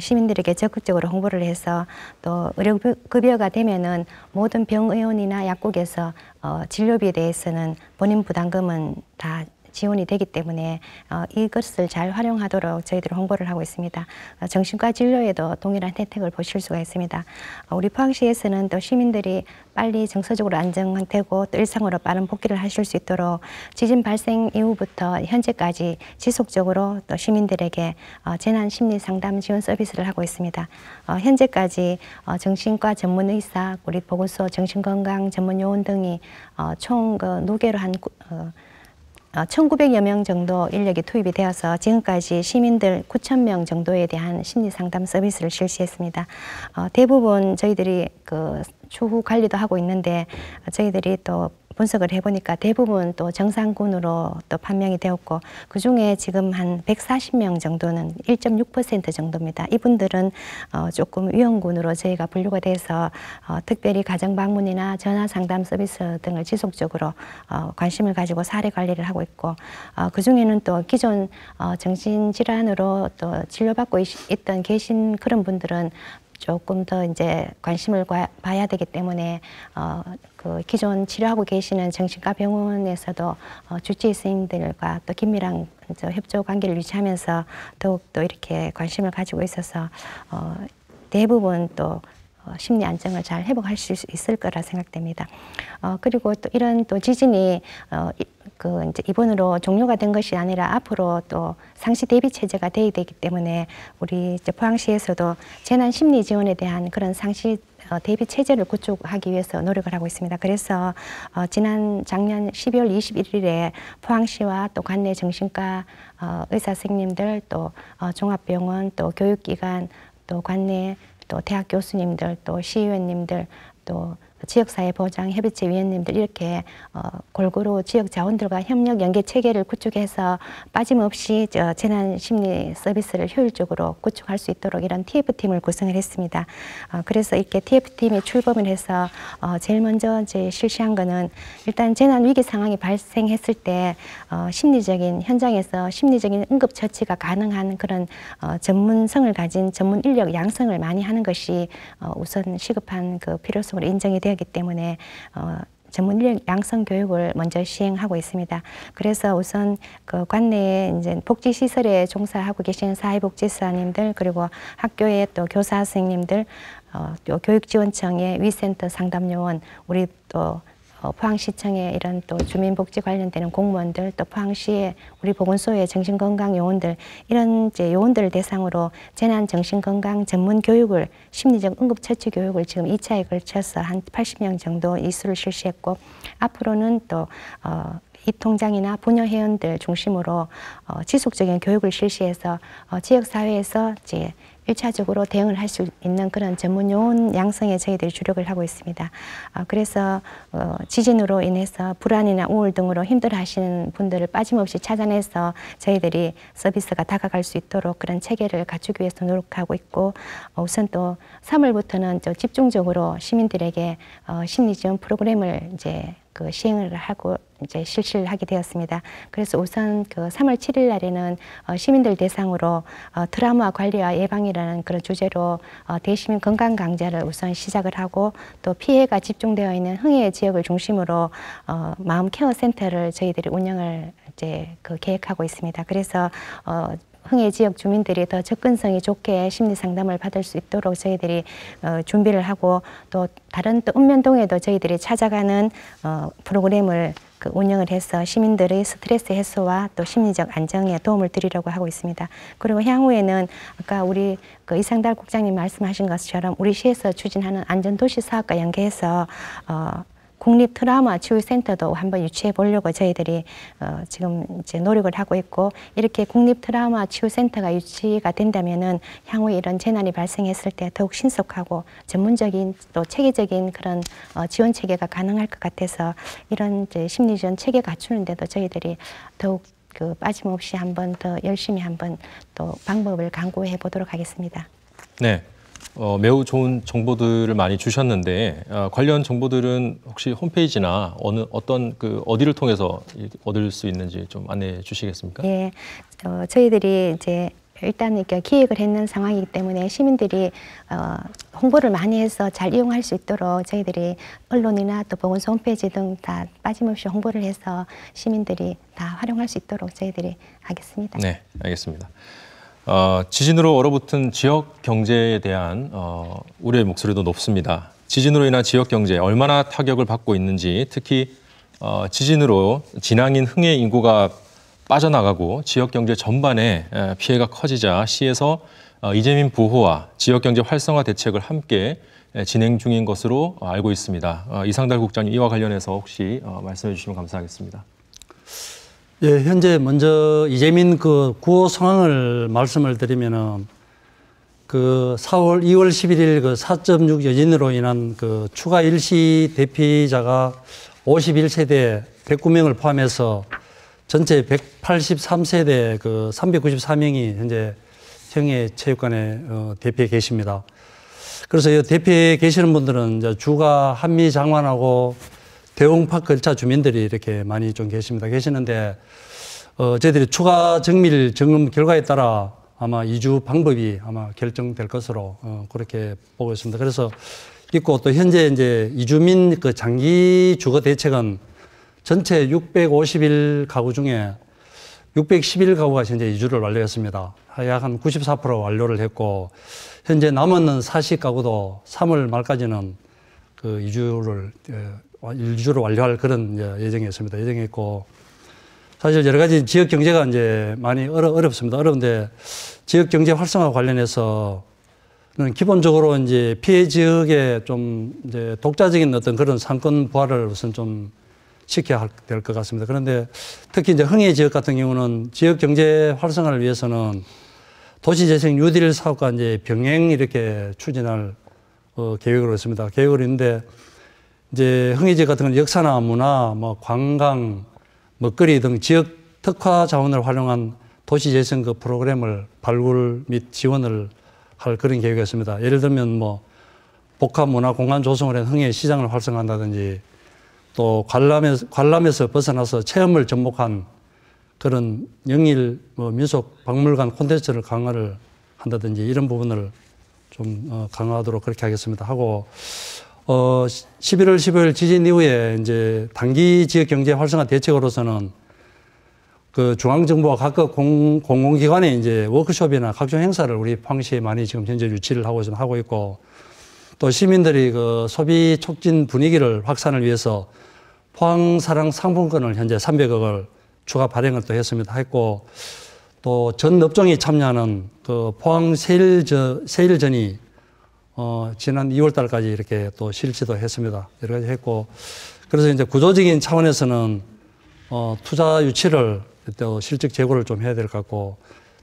시민들에게 적극적으로 홍보를 해서 또 의료급여가 되면은 모든 병의원이나 약국에서 진료비에 대해서는 본인 부담금은 다 지원이 되기 때문에 이것을 잘 활용하도록 저희들이 홍보를 하고 있습니다. 정신과 진료에도 동일한 혜택을 보실 수가 있습니다. 우리 포항시에서는 또 시민들이 빨리 정서적으로 안정되고 또 일상으로 빠른 복귀를 하실 수 있도록 지진 발생 이후부터 현재까지 지속적으로 또 시민들에게 재난 심리 상담 지원 서비스를 하고 있습니다. 현재까지 정신과 전문 의사, 우리 보건소 정신건강 전문 요원 등이 총 노계로 한 1,900여 명 정도 인력이 투입이 되어서 지금까지 시민들 9,000명 정도에 대한 심리 상담 서비스를 실시했습니다. 대부분 저희들이 그 추후 관리도 하고 있는데 저희들이 또 분석을 해보니까 대부분 또 정상군으로 또 판명이 되었고, 그중에 지금 한 140명 정도는 1.6% 정도입니다. 이분들은 조금 위험군으로 저희가 분류가 돼서 특별히 가정방문이나 전화상담 서비스 등을 지속적으로 관심을 가지고 사례 관리를 하고 있고, 그중에는 또 기존 정신질환으로 또 치료받고 계신 그런 분들은 조금 더 이제 관심을 봐야 되기 때문에 그 기존 치료하고 계시는 정신과 병원에서도 주치의 선생님들과 또 긴밀한 협조 관계를 유지하면서 더욱더 이렇게 관심을 가지고 있어서 대부분 또 심리 안정을 잘 회복할 수 있을 거라 생각됩니다. 그리고 또 이런 또 지진이 이제 이번으로 종료가 된 것이 아니라 앞으로 또 상시 대비 체제가 돼야 되기 때문에 우리 이제 포항시에서도 재난 심리 지원에 대한 그런 상시 대비 체제를 구축하기 위해서 노력을 하고 있습니다. 그래서 작년 12월 21일에 포항시와 또 관내 정신과 의사 선생님들, 또 종합병원, 또 교육기관, 또 관내 또 대학 교수님들, 또 시의원님들, 또 지역사회보장협의체 위원님들 이렇게 골고루 지역 자원들과 협력 연계 체계를 구축해서 빠짐없이 재난심리 서비스를 효율적으로 구축할 수 있도록 이런 TF팀을 구성을 했습니다. 그래서 이렇게 TF팀이 출범을 해서 제일 먼저 이제 실시한 거는 일단 재난 위기 상황이 발생했을 때 심리적인 현장에서 심리적인 응급 처치가 가능한 그런 전문성을 가진 전문 인력 양성을 많이 하는 것이 우선 시급한 그 필요성으로 인정이 되었기 때문에 전문 인력 양성 교육을 먼저 시행하고 있습니다. 그래서 우선 그 관내에 이제 복지시설에 종사하고 계시는 사회복지사님들, 그리고 학교의 또 교사 선생님들, 또 교육지원청의 위센터 상담요원, 우리 또 포항시청의 이런 또 주민복지 관련되는 공무원들, 또 포항시의 우리 보건소의 정신건강 요원들, 이런 이제 요원들을 대상으로 재난 정신건강 전문 교육을, 심리적 응급처치 교육을 지금 2차에 걸쳐서 한 80명 정도 이수를 실시했고, 앞으로는 또 이 통장이나 부녀 회원들 중심으로 지속적인 교육을 실시해서 지역사회에서 이제 1차적으로 대응을 할 수 있는 그런 전문 요원 양성에 저희들이 주력을 하고 있습니다. 그래서 지진으로 인해서 불안이나 우울 등으로 힘들어하시는 분들을 빠짐없이 찾아내서 저희들이 서비스가 다가갈 수 있도록 그런 체계를 갖추기 위해서 노력하고 있고, 우선 또 3월부터는 또 집중적으로 시민들에게 심리지원 프로그램을 이제 그 시행을 하고 이제 실시를 하게 되었습니다. 그래서 우선 그 3월 7일 날에는 시민들 대상으로 트라우마 관리와 예방이라는 그런 주제로 대시민 건강 강좌를 우선 시작을 하고, 또 피해가 집중되어 있는 흥해 지역을 중심으로 마음 케어 센터를 저희들이 운영을 이제 그 계획하고 있습니다. 그래서 흥해 지역 주민들이 더 접근성이 좋게 심리 상담을 받을 수 있도록 저희들이 준비를 하고, 또 다른 또 읍면동에도 저희들이 찾아가는 프로그램을 그 운영을 해서 시민들의 스트레스 해소와 또 심리적 안정에 도움을 드리려고 하고 있습니다. 그리고 향후에는 아까 우리 그 이상달 국장님 말씀하신 것처럼 우리 시에서 추진하는 안전도시 사업과 연계해서 국립 트라우마 치유센터도 한번 유치해 보려고 저희들이 지금 이제 노력을 하고 있고, 이렇게 국립 트라우마 치유센터가 유치가 된다면은 향후에 이런 재난이 발생했을 때 더욱 신속하고 전문적인 또 체계적인 그런 지원 체계가 가능할 것 같아서 이런 이제 심리 지원 체계 갖추는데도 저희들이 더욱 그 빠짐없이 한번 더 열심히 한번 또 방법을 강구해 보도록 하겠습니다. 네. 매우 좋은 정보들을 많이 주셨는데 관련 정보들은 혹시 홈페이지나 어떤 어디를 통해서 얻을 수 있는지 좀 안내해 주시겠습니까? 예, 저희들이 이제 일단 이렇게 기획을 했는 상황이기 때문에 시민들이 홍보를 많이 해서 잘 이용할 수 있도록 저희들이 언론이나 또 보건소 홈페이지 등 다 빠짐없이 홍보를 해서 시민들이 다 활용할 수 있도록 저희들이 하겠습니다. 네, 알겠습니다. 지진으로 얼어붙은 지역 경제에 대한 우려의 목소리도 높습니다. 지진으로 인한 지역 경제에 얼마나 타격을 받고 있는지, 특히 지진으로 진앙인 흥의 인구가 빠져나가고 지역 경제 전반에 피해가 커지자 시에서 이재민 보호와 지역 경제 활성화 대책을 함께 진행 중인 것으로 알고 있습니다. 이상달 국장님, 이와 관련해서 혹시 말씀해 주시면 감사하겠습니다. 예, 현재 먼저 이재민 그 구호 상황을 말씀을 드리면은 그 2월 11일 그 4.6 여진으로 인한 그 추가 일시 대피자가 51세대 109명을 포함해서 전체 183세대 그 394명이 현재 형해 체육관에 대피해 계십니다. 그래서 이 대피해 계시는 분들은 이제 주가 한미 장관하고 대웅파크 1차 주민들이 이렇게 많이 좀 계시는데, 저희들이 추가 정밀 점검 결과에 따라 아마 이주 방법이 아마 결정될 것으로 그렇게 보고 있습니다. 그래서 있고, 또 현재 이제 이주민 그 장기 주거 대책은 전체 651 가구 중에 611 가구가 현재 이주를 완료했습니다. 약 한 94% 완료를 했고, 현재 남은 40 가구도 3월 말까지는 그 이주를 완료할 그런 예정이었습니다. 예정했고, 사실 여러 가지 지역 경제가 이제 많이 어렵습니다. 어려운데 지역 경제 활성화 관련해서는 기본적으로 이제 피해 지역에 좀 이제 독자적인 어떤 그런 상권 부활을 우선 좀 시켜야 될 것 같습니다. 그런데 특히 이제 흥해 지역 같은 경우는 지역 경제 활성화를 위해서는 도시재생 뉴딜 사업과 이제 병행 이렇게 추진할 계획으로 있습니다. 계획으로 있는데, 이제 흥해 지역 같은 경우는 역사나 문화, 뭐 관광, 먹거리 등 지역 특화 자원을 활용한 도시재생 그 프로그램을 발굴 및 지원을 할 그런 계획이었습니다. 예를 들면 뭐 복합 문화 공간 조성을 한 흥해 시장을 활성화한다든지, 또 관람에서 벗어나서 체험을 접목한 그런 영일 민속 박물관 콘텐츠를 강화를 한다든지 이런 부분을 좀 강화하도록 그렇게 하겠습니다. 하고 11월 15일 지진 이후에 이제 단기 지역 경제 활성화 대책으로서는 그 중앙정부와 각각 공공기관의 이제 워크숍이나 각종 행사를 우리 포항시에 많이 지금 현재 유치를 하고 있고, 또 시민들이 그 소비 촉진 분위기를 확산을 위해서 포항사랑 상품권을 현재 300억을 추가 발행을 또 했고, 또 전 업종이 참여하는 그 포항 세일전이 지난 2월 달까지 이렇게 또 실시도 했습니다. 여러 가지 했고, 그래서 이제 구조적인 차원에서는 투자 유치를 또 실적 재고를 좀 해야 될 것 같고,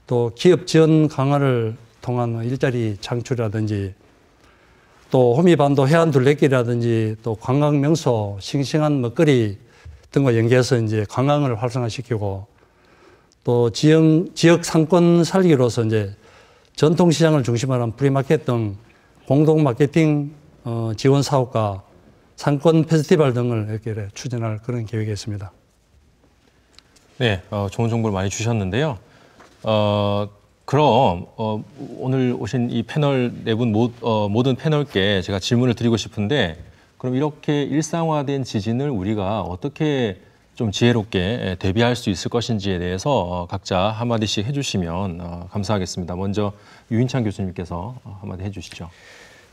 또 기업 지원 강화를 통한 일자리 창출이라든지, 또 호미반도 해안 둘레길이라든지, 또 관광 명소, 싱싱한 먹거리 등과 연계해서 이제 관광을 활성화시키고, 또 지역 상권 살리기로서 이제 전통시장을 중심으로 한 프리마켓 등 공동 마케팅 지원 사업과 상권 페스티벌 등을 이렇게 추진할 그런 계획이 있습니다. 네, 좋은 정보를 많이 주셨는데요. 그럼 오늘 오신 이 패널 네 분 모든 패널께 제가 질문을 드리고 싶은데, 그럼 이렇게 일상화된 지진을 우리가 어떻게 좀 지혜롭게 대비할 수 있을 것인지에 대해서 각자 한마디씩 해주시면 감사하겠습니다. 먼저 유인찬 교수님께서 한마디 해주시죠.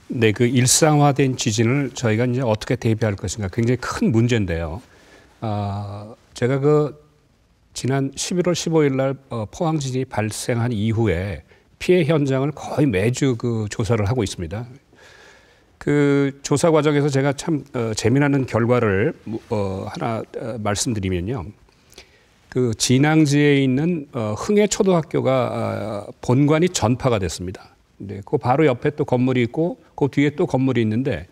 네, 그 일상화된 지진을 저희가 이제 어떻게 대비할 것인가 굉장히 큰 문제인데요. 제가 지난 11월 15일 날 포항 지진이 발생한 이후에 피해 현장을 거의 매주 조사를 하고 있습니다. 그 조사 과정에서 제가 참 재미나는 결과를 하나 말씀드리면요. 그 진앙지에 있는 흥해초등학교가 본관이 전파가 됐습니다. 근데 그 바로 옆에 또 건물이 있고 그 뒤에 또 건물이 있는데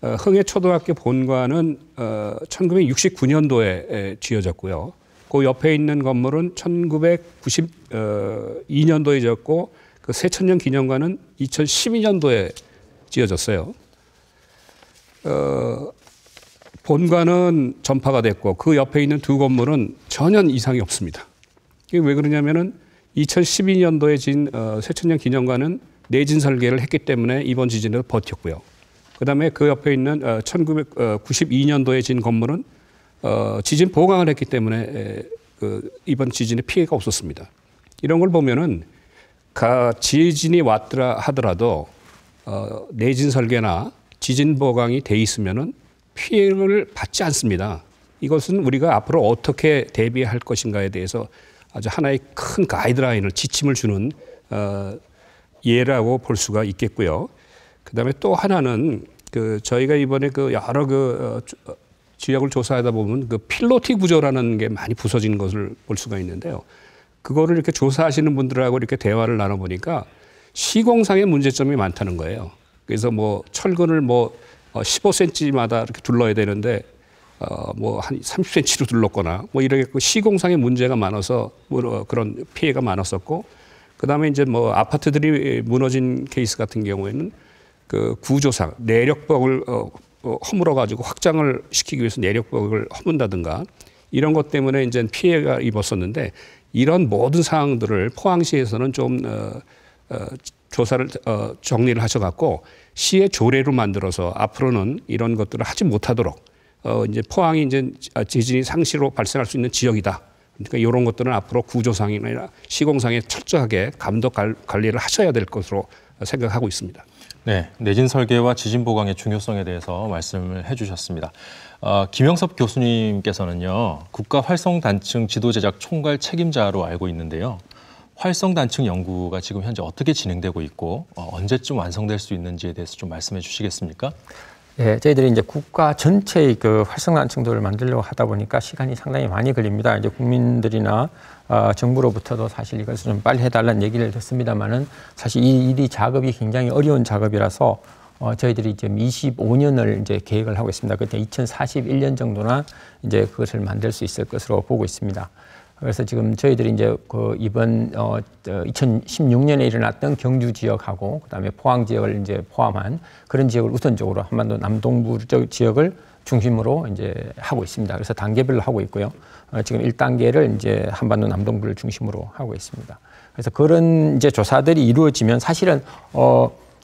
흥해초등학교 본관은 1969년도에 지어졌고요. 그 옆에 있는 건물은 1992년도에 지었고 그 새천년 기념관은 2012년도에 지어졌어요. 본관은 전파가 됐고 그 옆에 있는 두 건물은 전혀 이상이 없습니다. 이게 왜 그러냐면은 2012년도에 진 새천년 기념관은 내진 설계를 했기 때문에 이번 지진에도 버텼고요. 그다음에 그 옆에 있는 1992년도에 진 건물은 지진 보강을 했기 때문에 이번 지진에 피해가 없었습니다. 이런 걸 보면은 지진이 왔더라 하더라도 내진 설계나 지진 보강이 돼 있으면은 피해를 받지 않습니다. 이것은 우리가 앞으로 어떻게 대비할 것인가에 대해서 아주 하나의 큰 가이드라인을 지침을 주는 예라고 볼 수가 있겠고요. 그다음에 또 하나는 저희가 이번에 여러 지역을 조사하다 보면 필로티 구조라는 게 많이 부서진 것을 볼 수가 있는데요. 그거를 이렇게 조사하시는 분들하고 이렇게 대화를 나눠보니까 시공상의 문제점이 많다는 거예요. 그래서 철근을 15cm마다 이렇게 둘러야 되는데 한 30cm로 둘렀거나 이렇게 시공상의 문제가 많아서 그런 피해가 많았었고, 그다음에 이제 아파트들이 무너진 케이스 같은 경우에는 그 구조상 내력벽을 허물어 가지고 확장을 시키기 위해서 내력벽을 허문다든가 이런 것 때문에 이제 피해가 입었었는데, 이런 모든 사항들을 포항시에서는 좀 조사를 정리를 하셔갖고 시의 조례로 만들어서 앞으로는 이런 것들을 하지 못하도록 이제 포항이 이제 지진이 상시로 발생할 수 있는 지역이다. 그러니까 이런 것들은 앞으로 구조상이나 시공상에 철저하게 감독 관리를 하셔야 될 것으로 생각하고 있습니다. 네, 내진 설계와 지진 보강의 중요성에 대해서 말씀을 해주셨습니다. 김영섭 교수님께서는요, 국가활성단층 지도제작 총괄 책임자로 알고 있는데요. 활성단층 연구가 지금 현재 어떻게 진행되고 있고 언제쯤 완성될 수 있는지에 대해서 좀 말씀해 주시겠습니까? 네, 저희들이 이제 국가 전체의 활성단층도를 만들려고 하다 보니까 시간이 상당히 많이 걸립니다. 이제 국민들이나 정부로부터도 사실 이것을 좀 빨리 해달라는 얘기를 듣습니다만은 사실 이 일이 작업이 굉장히 어려운 작업이라서 저희들이 이제 25년을 이제 계획을 하고 있습니다. 그때 2041년 정도나 이제 그것을 만들 수 있을 것으로 보고 있습니다. 그래서 지금 저희들이 이제 이번 2016년에 일어났던 경주 지역하고 그다음에 포항 지역을 이제 포함한 그런 지역을 우선적으로 한반도 남동부 지역을 중심으로 이제 하고 있습니다. 그래서 단계별로 하고 있고요. 지금 1단계를 이제 한반도 남동부를 중심으로 하고 있습니다. 그래서 그런 이제 조사들이 이루어지면 사실은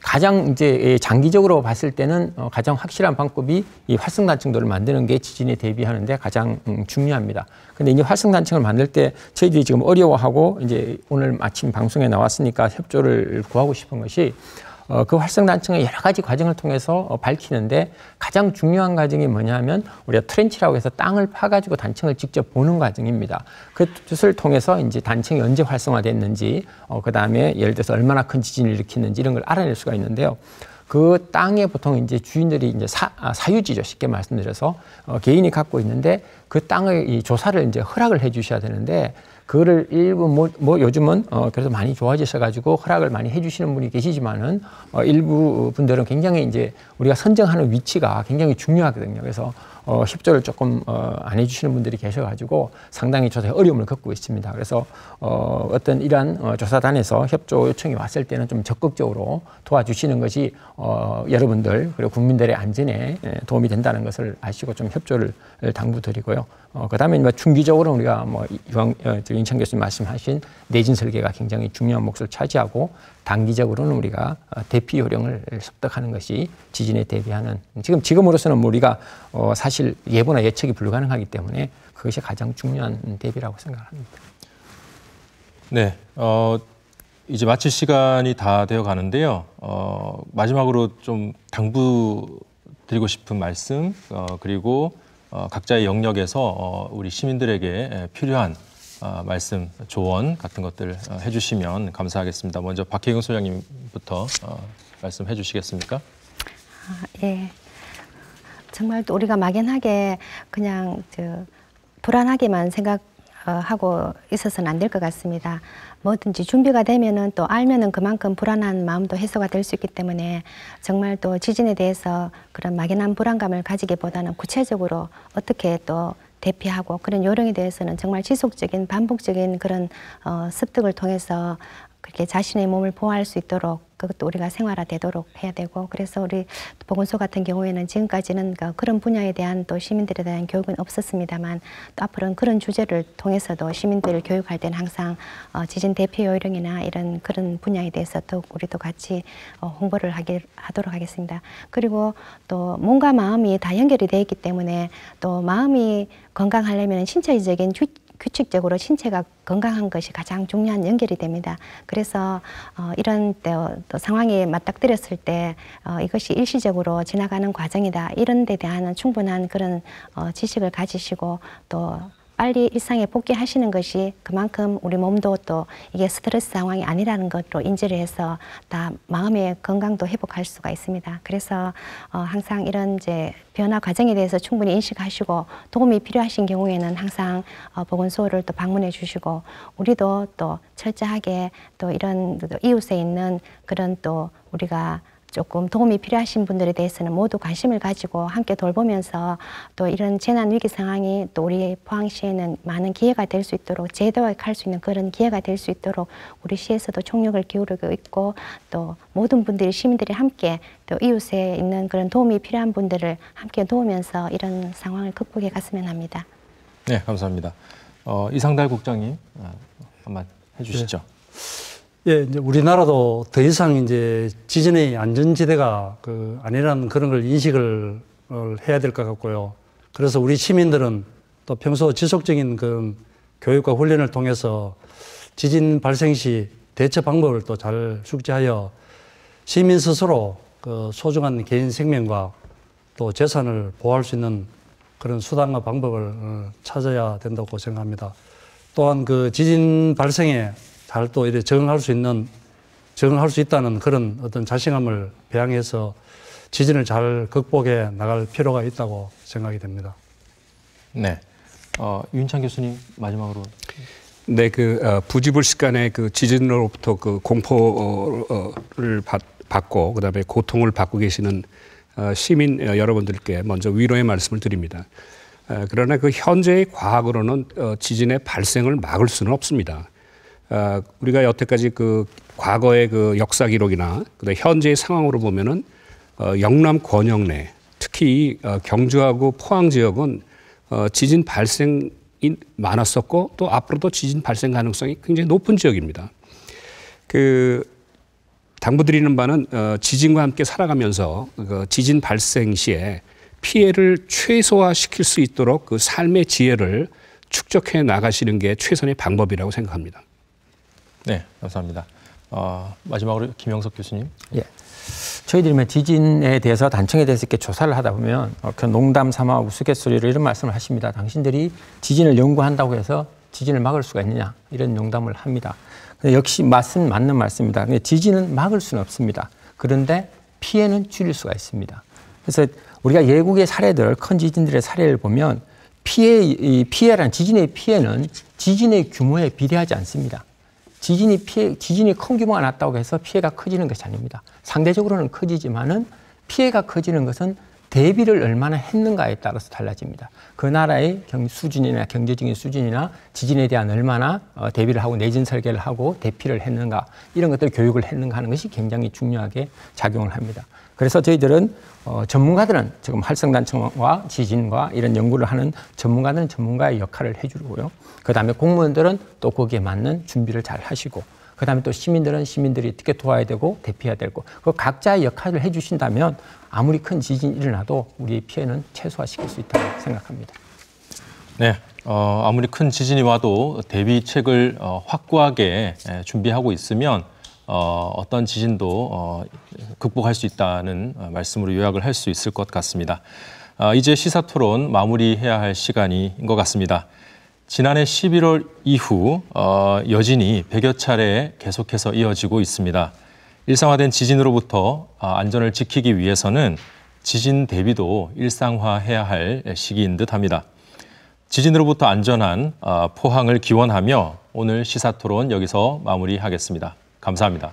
가장 이제 장기적으로 봤을 때는 가장 확실한 방법이 이 활성단층도를 만드는 게 지진에 대비하는데 가장 중요합니다. 근데 이제 활성단층을 만들 때 저희들이 지금 어려워하고 이제 오늘 마침 방송에 나왔으니까 협조를 구하고 싶은 것이 그 활성단층의 여러 가지 과정을 통해서 밝히는데 가장 중요한 과정이 뭐냐면 우리가 트렌치라고 해서 땅을 파가지고 단층을 직접 보는 과정입니다. 그 뜻을 통해서 이제 단층이 언제 활성화됐는지, 그 다음에 예를 들어서 얼마나 큰 지진을 일으키는지 이런 걸 알아낼 수가 있는데요. 그 땅에 보통 이제 주인들이 이제 사유지죠. 쉽게 말씀드려서 개인이 갖고 있는데 그 땅의 이 조사를 이제 허락을 해 주셔야 되는데 그거를 일부 요즘은 그래서 많이 좋아지셔가지고 허락을 많이 해주시는 분이 계시지만은 일부 분들은 굉장히 이제 우리가 선정하는 위치가 굉장히 중요하거든요. 그래서 협조를 조금 안 해주시는 분들이 계셔가지고 상당히 조사에 어려움을 겪고 있습니다. 그래서 어떤 이러한 조사단에서 협조 요청이 왔을 때는 좀 적극적으로 도와주시는 것이 여러분들 그리고 국민들의 안전에 도움이 된다는 것을 아시고 좀 협조를 당부드리고요. 그다음에 중기적으로 우리가 인천 교수님 말씀하신 내진 설계가 굉장히 중요한 몫을 차지하고 단기적으로는 우리가 대피 요령을 습득하는 것이 지진에 대비하는 지금으로서는 우리가 사실 예보나 예측이 불가능하기 때문에 그것이 가장 중요한 대비라고 생각합니다. 네, 이제 마칠 시간이 다 되어 가는데요. 마지막으로 좀 당부드리고 싶은 말씀 그리고 각자의 영역에서 우리 시민들에게 필요한 말씀, 조언 같은 것들 해주시면 감사하겠습니다. 먼저 박혜경 소장님부터 말씀해 주시겠습니까? 예. 정말 또 우리가 막연하게 그냥 불안하게만 생각하고 있어서는 안 될 것 같습니다. 뭐든지 준비가 되면은 또 알면은 그만큼 불안한 마음도 해소가 될 수 있기 때문에 정말 또 지진에 대해서 그런 막연한 불안감을 가지기보다는 구체적으로 어떻게 또 대피하고 그런 요령에 대해서는 정말 지속적인 반복적인 그런 습득을 통해서 그렇게 자신의 몸을 보호할 수 있도록 그것도 우리가 생활화되도록 해야 되고, 그래서 우리 보건소 같은 경우에는 지금까지는 그런 분야에 대한 또 시민들에 대한 교육은 없었습니다만, 또 앞으로는 그런 주제를 통해서도 시민들을 교육할 때는 항상 지진 대피 요령이나 이런 그런 분야에 대해서 더욱 우리도 같이 홍보를 하도록 하겠습니다. 그리고 또 몸과 마음이 다 연결이 되어 있기 때문에 또 마음이 건강하려면 신체적인 규칙적으로 신체가 건강한 것이 가장 중요한 연결이 됩니다. 그래서 이런 또 상황이 맞닥뜨렸을 때 이것이 일시적으로 지나가는 과정이다, 이런 데 대한 충분한 그런 지식을 가지시고 또 빨리 일상에 복귀하시는 것이 그만큼 우리 몸도 또 이게 스트레스 상황이 아니라는 것으로 인지를 해서 다 마음의 건강도 회복할 수가 있습니다. 그래서 항상 이런 이제 변화 과정에 대해서 충분히 인식하시고 도움이 필요하신 경우에는 항상 보건소를 또 방문해 주시고, 우리도 또 철저하게 또 이런 이웃에 있는 그런 또 우리가 조금 도움이 필요하신 분들에 대해서는 모두 관심을 가지고 함께 돌보면서 또 이런 재난 위기 상황이 또 우리 포항시에는 많은 기회가 될 수 있도록 재도약할 수 있는 그런 기회가 될 수 있도록 우리 시에서도 총력을 기울이고 있고, 또 모든 분들이 시민들이 함께 또 이웃에 있는 그런 도움이 필요한 분들을 함께 도우면서 이런 상황을 극복해 갔으면 합니다. 네, 감사합니다. 이상달 국장님 한번 해주시죠. 예, 이제 우리나라도 더 이상 이제 지진의 안전지대가 아니라는 그런 걸 인식을 해야 될 것 같고요. 그래서 우리 시민들은 또 평소 지속적인 그 교육과 훈련을 통해서 지진 발생 시 대처 방법을 또 잘 숙지하여 시민 스스로 소중한 개인 생명과 또 재산을 보호할 수 있는 그런 수단과 방법을 찾아야 된다고 생각합니다. 또한 그 지진 발생에 잘 또 이렇게 적응할 수 있다는 그런 어떤 자신감을 배양해서 지진을 잘 극복해 나갈 필요가 있다고 생각이 됩니다. 네. 윤창 교수님 마지막으로. 네, 부지불식간에 지진으로부터 공포를 받고 그다음에 고통을 받고 계시는 시민 여러분들께 먼저 위로의 말씀을 드립니다. 그러나 현재의 과학으로는 지진의 발생을 막을 수는 없습니다. 우리가 여태까지 과거의 역사 기록이나 현재의 상황으로 보면은 영남 권역내, 특히 경주하고 포항 지역은 지진 발생이 많았었고 또 앞으로도 지진 발생 가능성이 굉장히 높은 지역입니다. 당부드리는 바는 지진과 함께 살아가면서 지진 발생 시에 피해를 최소화시킬 수 있도록 삶의 지혜를 축적해 나가시는 게 최선의 방법이라고 생각합니다. 네, 감사합니다. 마지막으로 김영석 교수님. 예. 저희들이 지진에 대해서 단청에 대해서 이렇게 조사를 하다 보면 농담 삼아 우스갯소리로 이런 말씀을 하십니다. 당신들이 지진을 연구한다고 해서 지진을 막을 수가 있느냐, 이런 농담을 합니다. 근데 역시 맞는 말씀입니다. 지진은 막을 수는 없습니다. 그런데 피해는 줄일 수가 있습니다. 그래서 우리가 외국의 사례들, 큰 지진들의 사례를 보면 피해란 지진의 피해는 지진의 규모에 비례하지 않습니다. 지진이 큰 규모가 났다고 해서 피해가 커지는 것이 아닙니다. 상대적으로는 커지지만은 피해가 커지는 것은 대비를 얼마나 했는가에 따라서 달라집니다. 그 나라의 수준이나 경제적인 수준이나 지진에 대한 얼마나 대비를 하고 내진 설계를 하고 대피를 했는가, 이런 것들 교육을 했는가 하는 것이 굉장히 중요하게 작용을 합니다. 그래서 저희들은 전문가들은 지금 활성단청과 지진과 이런 연구를 하는 전문가들은 전문가의 역할을 해주고요. 그다음에 공무원들은 또 거기에 맞는 준비를 잘 하시고, 그다음에 또 시민들은 시민들이 어떻게 도와야 되고 대피해야 되고, 그 각자의 역할을 해주신다면 아무리 큰 지진이 일어나도 우리의 피해는 최소화시킬 수 있다고 생각합니다. 네, 아무리 큰 지진이 와도 대비책을 확고하게 준비하고 있으면 어떤 지진도 극복할 수 있다는 말씀으로 요약을 할 수 있을 것 같습니다. 이제 시사토론 마무리해야 할 시간인 것 같습니다. 지난해 11월 이후 여진이 100여 차례 계속해서 이어지고 있습니다. 일상화된 지진으로부터 안전을 지키기 위해서는 지진 대비도 일상화해야 할 시기인 듯합니다. 지진으로부터 안전한 포항을 기원하며 오늘 시사토론 여기서 마무리하겠습니다. 감사합니다.